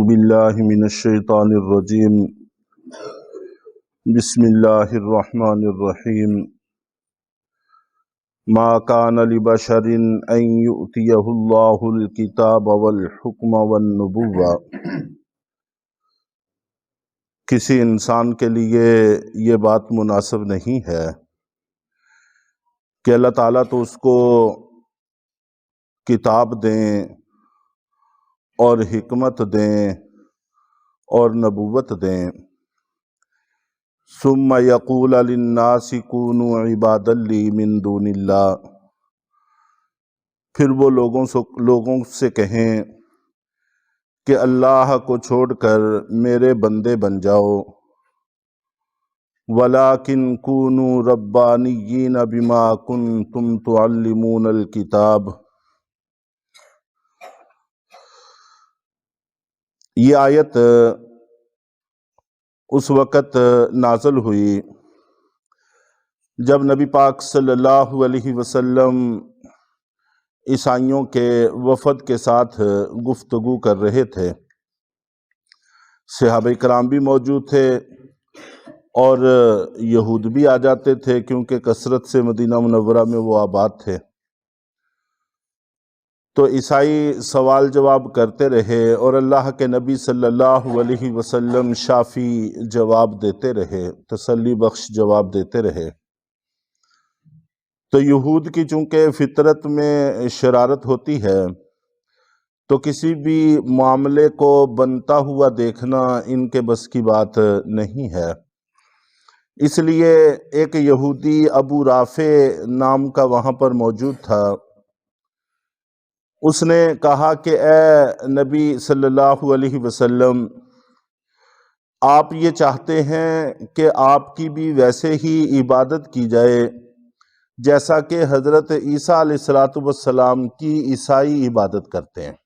باللہ من الشیطان الرجیم بسم اللہ الرحمن الرحیم ما کان لبشر ان یؤتیہ اللہ الکتاب والحکم والنبوہ، کسی انسان کے لیے یہ بات مناسب نہیں ہے کہ اللہ تعالیٰ تو اس کو کتاب دیں اور حکمت دیں اور نبوت دیں، ثم یقول للناس کونوا عبادا لی من دون اللہ، پھر وہ لوگوں سے کہیں کہ اللہ کو چھوڑ کر میرے بندے بن جاؤ، وَلَٰكِن كُونُوا رَبَّانِيِّينَ بِمَا كُنتُمْ تُعَلِّمُونَ الْكِتَابَ۔ یہ آیت اس وقت نازل ہوئی جب نبی پاک صلی اللہ علیہ وسلم عیسائیوں کے وفد کے ساتھ گفتگو کر رہے تھے۔ صحابہ کرام بھی موجود تھے اور یہود بھی آ جاتے تھے، کیونکہ کثرت سے مدینہ منورہ میں وہ آباد تھے۔ تو عیسائی سوال جواب کرتے رہے اور اللہ کے نبی صلی اللہ علیہ وسلم شافی جواب دیتے رہے، تسلی بخش جواب دیتے رہے۔ تو یہود کی چونکہ فطرت میں شرارت ہوتی ہے، تو کسی بھی معاملے کو بنتا ہوا دیکھنا ان کے بس کی بات نہیں ہے۔ اس لیے ایک یہودی ابو رافع نام کا وہاں پر موجود تھا، اس نے کہا کہ اے نبی صلی اللہ علیہ وسلم، آپ یہ چاہتے ہیں کہ آپ کی بھی ویسے ہی عبادت کی جائے جیسا کہ حضرت عیسیٰ علیہ السلام کی عیسائی عبادت کرتے ہیں۔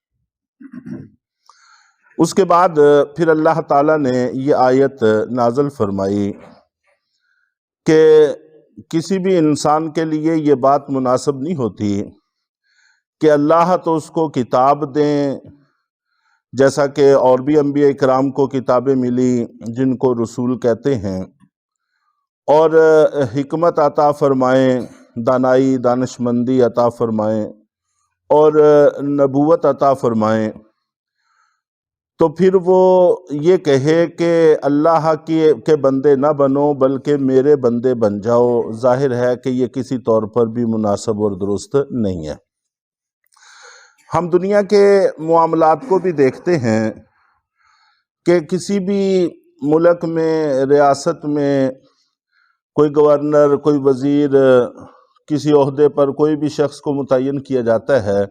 اس کے بعد پھر اللہ تعالیٰ نے یہ آیت نازل فرمائی کہ کسی بھی انسان کے لیے یہ بات مناسب نہیں ہوتی کہ اللہ تو اس کو کتاب دیں، جیسا کہ اور بھی انبیاء کرام کو کتابیں ملی جن کو رسول کہتے ہیں، اور حکمت عطا فرمائیں، دانائی دانشمندی عطا فرمائیں اور نبوت عطا فرمائیں، تو پھر وہ یہ کہے کہ اللہ کے بندے نہ بنو بلکہ میرے بندے بن جاؤ، ظاہر ہے کہ یہ کسی طور پر بھی مناسب اور درست نہیں ہے۔ ہم دنیا کے معاملات کو بھی دیکھتے ہیں کہ کسی بھی ملک میں، ریاست میں کوئی گورنر، کوئی وزیر، کسی عہدے پر کوئی بھی شخص کو متعین کیا جاتا ہے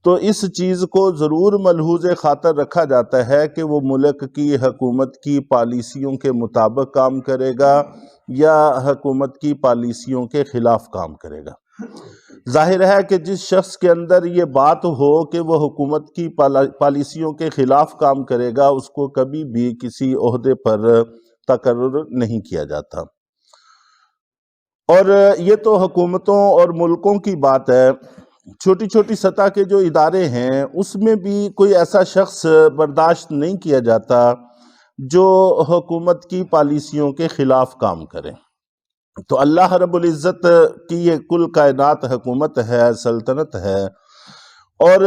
تو اس چیز کو ضرور ملحوظ خاطر رکھا جاتا ہے کہ وہ ملک کی حکومت کی پالیسیوں کے مطابق کام کرے گا یا حکومت کی پالیسیوں کے خلاف کام کرے گا۔ ظاہر ہے کہ جس شخص کے اندر یہ بات ہو کہ وہ حکومت کی پالیسیوں کے خلاف کام کرے گا، اس کو کبھی بھی کسی عہدے پر تقرر نہیں کیا جاتا۔ اور یہ تو حکومتوں اور ملکوں کی بات ہے، چھوٹی چھوٹی سطح کے جو ادارے ہیں اس میں بھی کوئی ایسا شخص برداشت نہیں کیا جاتا جو حکومت کی پالیسیوں کے خلاف کام کرے۔ تو اللہ رب العزت کی یہ کل کائنات حکومت ہے، سلطنت ہے، اور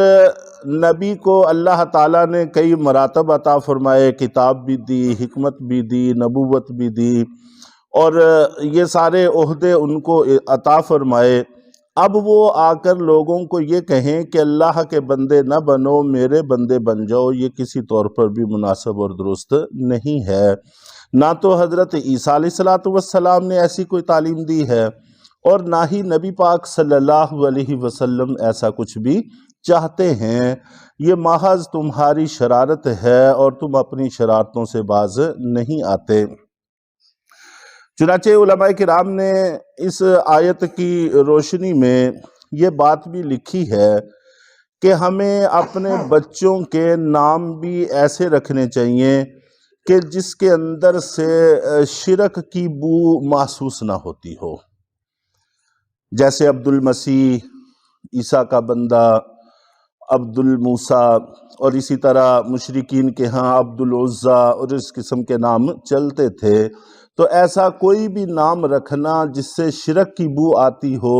نبی کو اللہ تعالیٰ نے کئی مراتب عطا فرمائے، کتاب بھی دی، حکمت بھی دی، نبوت بھی دی، اور یہ سارے عہدے ان کو عطا فرمائے۔ اب وہ آ کر لوگوں کو یہ کہیں کہ اللہ کے بندے نہ بنو میرے بندے بن جاؤ، یہ کسی طور پر بھی مناسب اور درست نہیں ہے۔ نہ تو حضرت عیسیٰ علیہ السلام نے ایسی کوئی تعلیم دی ہے اور نہ ہی نبی پاک صلی اللہ علیہ وسلم ایسا کچھ بھی چاہتے ہیں۔ یہ محض تمہاری شرارت ہے اور تم اپنی شرارتوں سے باز نہیں آتے۔ چنانچہ علماء کرام نے اس آیت کی روشنی میں یہ بات بھی لکھی ہے کہ ہمیں اپنے بچوں کے نام بھی ایسے رکھنے چاہیے کہ جس کے اندر سے شرک کی بو محسوس نہ ہوتی ہو، جیسے عبد المسیح، عیسیٰ کا بندہ، عبد الموسیٰ، اور اسی طرح مشرکین کے ہاں عبد العزیٰ اور اس قسم کے نام چلتے تھے۔ تو ایسا کوئی بھی نام رکھنا جس سے شرک کی بو آتی ہو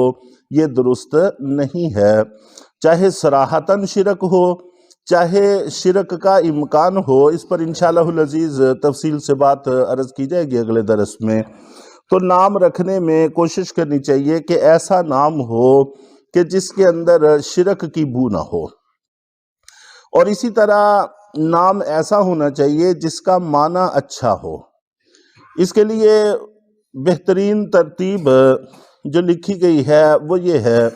یہ درست نہیں ہے، چاہے صراحتاً شرک ہو چاہے شرک کا امکان ہو۔ اس پر انشاءاللہ العزیز تفصیل سے بات عرض کی جائے گی اگلے درس میں۔ تو نام رکھنے میں کوشش کرنی چاہیے کہ ایسا نام ہو کہ جس کے اندر شرک کی بو نہ ہو، اور اسی طرح نام ایسا ہونا چاہیے جس کا معنی اچھا ہو۔ اس کے لیے بہترین ترتیب جو لکھی گئی ہے وہ یہ ہے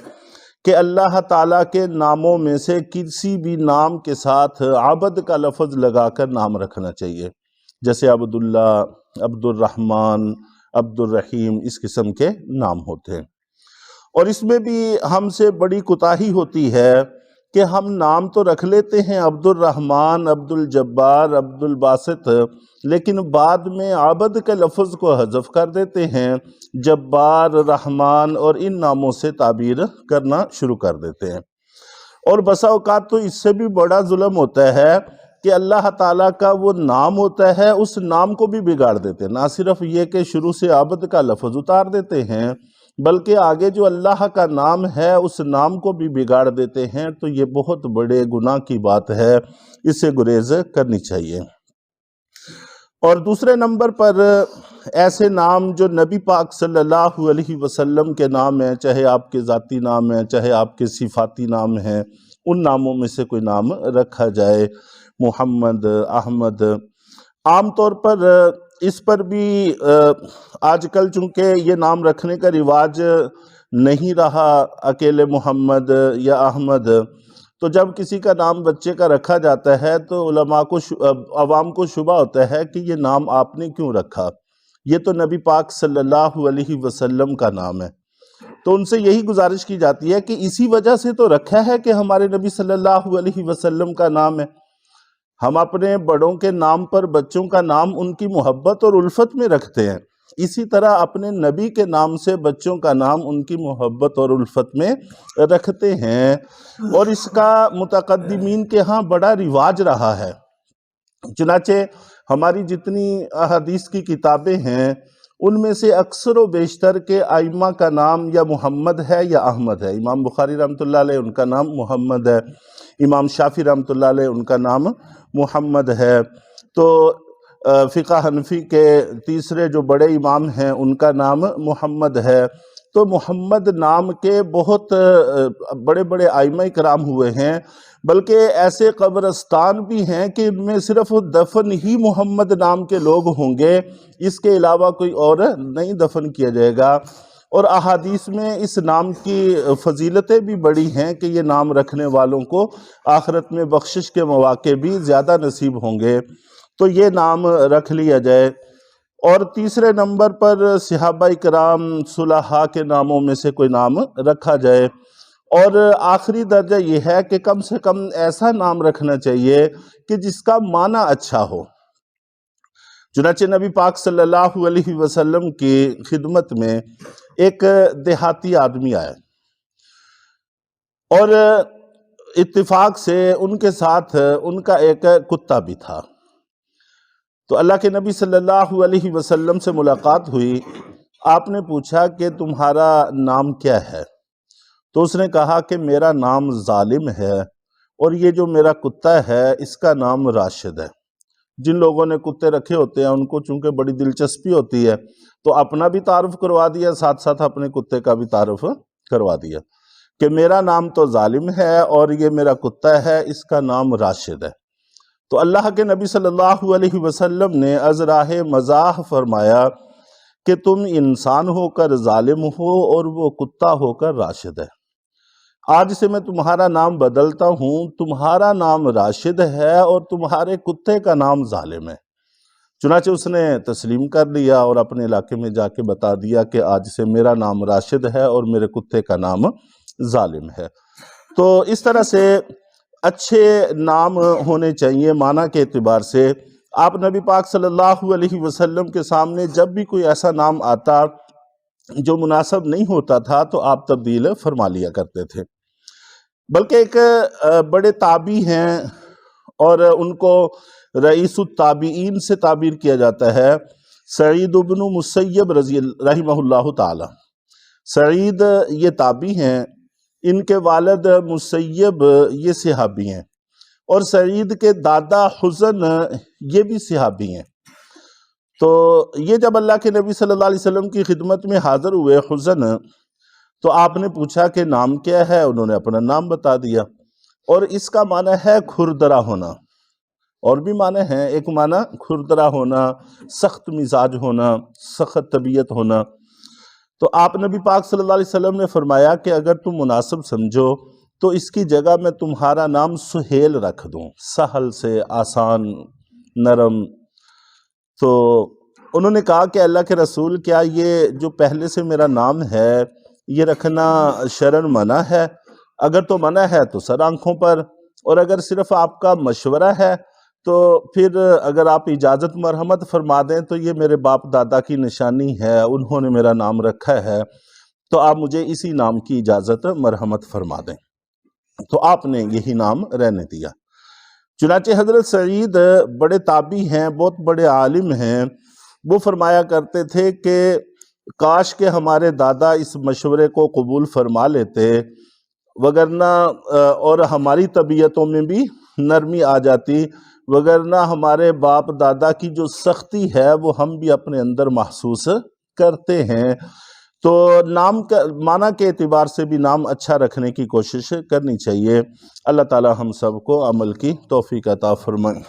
کہ اللہ تعالیٰ کے ناموں میں سے کسی بھی نام کے ساتھ عبد کا لفظ لگا کر نام رکھنا چاہیے، جیسے عبداللہ، عبد الرحمن، عبد الرحیم، اس قسم کے نام ہوتے ہیں۔ اور اس میں بھی ہم سے بڑی کوتاہی ہوتی ہے کہ ہم نام تو رکھ لیتے ہیں عبد الرحمن، عبد الجبار، عبد الباسط، لیکن بعد میں عبد کے لفظ کو حذف کر دیتے ہیں، جبار، رحمان اور ان ناموں سے تعبیر کرنا شروع کر دیتے ہیں۔ اور بسا اوقات تو اس سے بھی بڑا ظلم ہوتا ہے کہ اللہ تعالیٰ کا وہ نام ہوتا ہے اس نام کو بھی بگاڑ دیتے ہیں، نہ صرف یہ کہ شروع سے عبد کا لفظ اتار دیتے ہیں بلکہ آگے جو اللہ کا نام ہے اس نام کو بھی بگاڑ دیتے ہیں۔ تو یہ بہت بڑے گناہ کی بات ہے، اس سے گریز کرنی چاہیے۔ اور دوسرے نمبر پر ایسے نام جو نبی پاک صلی اللہ علیہ وسلم کے نام ہیں، چاہے آپ کے ذاتی نام ہیں چاہے آپ کے صفاتی نام ہیں، ان ناموں میں سے کوئی نام رکھا جائے، محمد، احمد۔ عام طور پر اس پر بھی آج کل چونکہ یہ نام رکھنے کا رواج نہیں رہا، اکیلے محمد یا احمد، تو جب کسی کا نام بچے کا رکھا جاتا ہے تو علماء کو عوام کو شبہ ہوتا ہے کہ یہ نام آپ نے کیوں رکھا، یہ تو نبی پاک صلی اللہ علیہ وسلم کا نام ہے۔ تو ان سے یہی گزارش کی جاتی ہے کہ اسی وجہ سے تو رکھا ہے کہ ہمارے نبی صلی اللہ علیہ وسلم کا نام ہے۔ ہم اپنے بڑوں کے نام پر بچوں کا نام ان کی محبت اور الفت میں رکھتے ہیں، اسی طرح اپنے نبی کے نام سے بچوں کا نام ان کی محبت اور الفت میں رکھتے ہیں، اور اس کا متقدمین کے ہاں بڑا رواج رہا ہے۔ چنانچہ ہماری جتنی احادیث کی کتابیں ہیں ان میں سے اکثر و بیشتر کے ائمہ کا نام یا محمد ہے یا احمد ہے۔ امام بخاری رحمۃ اللہ علیہ ان کا نام محمد ہے، امام شافعی رحمۃ اللہ علیہ ان کا نام محمد ہے، تو فقہ حنفی کے تیسرے جو بڑے امام ہیں ان کا نام محمد ہے۔ تو محمد نام کے بہت بڑے بڑے ائمہ کرام ہوئے ہیں، بلکہ ایسے قبرستان بھی ہیں کہ ان میں صرف دفن ہی محمد نام کے لوگ ہوں گے، اس کے علاوہ کوئی اور نہیں دفن کیا جائے گا۔ اور احادیث میں اس نام کی فضیلتیں بھی بڑی ہیں کہ یہ نام رکھنے والوں کو آخرت میں بخشش کے مواقع بھی زیادہ نصیب ہوں گے، تو یہ نام رکھ لیا جائے۔ اور تیسرے نمبر پر صحابہ کرام صلحاء کے ناموں میں سے کوئی نام رکھا جائے، اور آخری درجہ یہ ہے کہ کم سے کم ایسا نام رکھنا چاہیے کہ جس کا معنی اچھا ہو۔ چنانچہ نبی پاک صلی اللہ علیہ وسلم کی خدمت میں ایک دیہاتی آدمی آیا، اور اتفاق سے ان کے ساتھ ان کا ایک کتا بھی تھا۔ تو اللہ کے نبی صلی اللہ علیہ وسلم سے ملاقات ہوئی، آپ نے پوچھا کہ تمہارا نام کیا ہے؟ تو اس نے کہا کہ میرا نام ظالم ہے، اور یہ جو میرا کتا ہے اس کا نام راشد ہے۔ جن لوگوں نے کتے رکھے ہوتے ہیں ان کو چونکہ بڑی دلچسپی ہوتی ہے تو اپنا بھی تعارف کروا دیا، ساتھ ساتھ اپنے کتے کا بھی تعارف کروا دیا کہ میرا نام تو ظالم ہے اور یہ میرا کتا ہے، اس کا نام راشد ہے۔ تو اللہ کے نبی صلی اللہ علیہ وسلم نے از راہ مزاح فرمایا کہ تم انسان ہو کر ظالم ہو اور وہ کتا ہو کر راشد ہے۔ آج سے میں تمہارا نام بدلتا ہوں، تمہارا نام راشد ہے اور تمہارے کتے کا نام ظالم ہے۔ چنانچہ اس نے تسلیم کر لیا اور اپنے علاقے میں جا کے بتا دیا کہ آج سے میرا نام راشد ہے اور میرے کتے کا نام ظالم ہے۔ تو اس طرح سے اچھے نام ہونے چاہیے معنی کے اعتبار سے۔ آپ نبی پاک صلی اللہ علیہ وسلم کے سامنے جب بھی کوئی ایسا نام آتا جو مناسب نہیں ہوتا تھا تو آپ تبدیل فرما لیا کرتے تھے۔ بلکہ ایک بڑے تابعی ہیں اور ان کو رئیس التابعین سے تعبیر کیا جاتا ہے، سعید بن مسیب رحمہ اللہ تعالی۔ سعید یہ تابعی ہیں، ان کے والد مسیب یہ صحابی ہیں، اور سعید کے دادا حزن یہ بھی صحابی ہیں۔ تو یہ جب اللہ کے نبی صلی اللہ علیہ وسلم کی خدمت میں حاضر ہوئے حزن، تو آپ نے پوچھا کہ نام کیا ہے، انہوں نے اپنا نام بتا دیا، اور اس کا معنی ہے کھردرا ہونا۔ اور بھی معنی ہیں، ایک معنی کھردرا ہونا، سخت مزاج ہونا، سخت طبیعت ہونا۔ تو آپ نبی پاک صلی اللہ علیہ وسلم نے فرمایا کہ اگر تم مناسب سمجھو تو اس کی جگہ میں تمہارا نام سہیل رکھ دوں، سہل سے آسان، نرم۔ تو انہوں نے کہا کہ اللہ کے رسول، کیا یہ جو پہلے سے میرا نام ہے یہ رکھنا شرعاً منع ہے؟ اگر تو منع ہے تو سر آنکھوں پر، اور اگر صرف آپ کا مشورہ ہے تو پھر اگر آپ اجازت مرحمت فرما دیں تو یہ میرے باپ دادا کی نشانی ہے، انہوں نے میرا نام رکھا ہے، تو آپ مجھے اسی نام کی اجازت مرحمت فرما دیں۔ تو آپ نے یہی نام رہنے دیا۔ چنانچہ حضرت سعید بڑے تابعی ہیں، بہت بڑے عالم ہیں، وہ فرمایا کرتے تھے کہ کاش کہ ہمارے دادا اس مشورے کو قبول فرما لیتے، وگرنہ اور ہماری طبیعتوں میں بھی نرمی آ جاتی، وگرنہ ہمارے باپ دادا کی جو سختی ہے وہ ہم بھی اپنے اندر محسوس کرتے ہیں۔ تو نام کا معنی کے اعتبار سے بھی نام اچھا رکھنے کی کوشش کرنی چاہیے۔ اللہ تعالی ہم سب کو عمل کی توفیق عطا فرمائے۔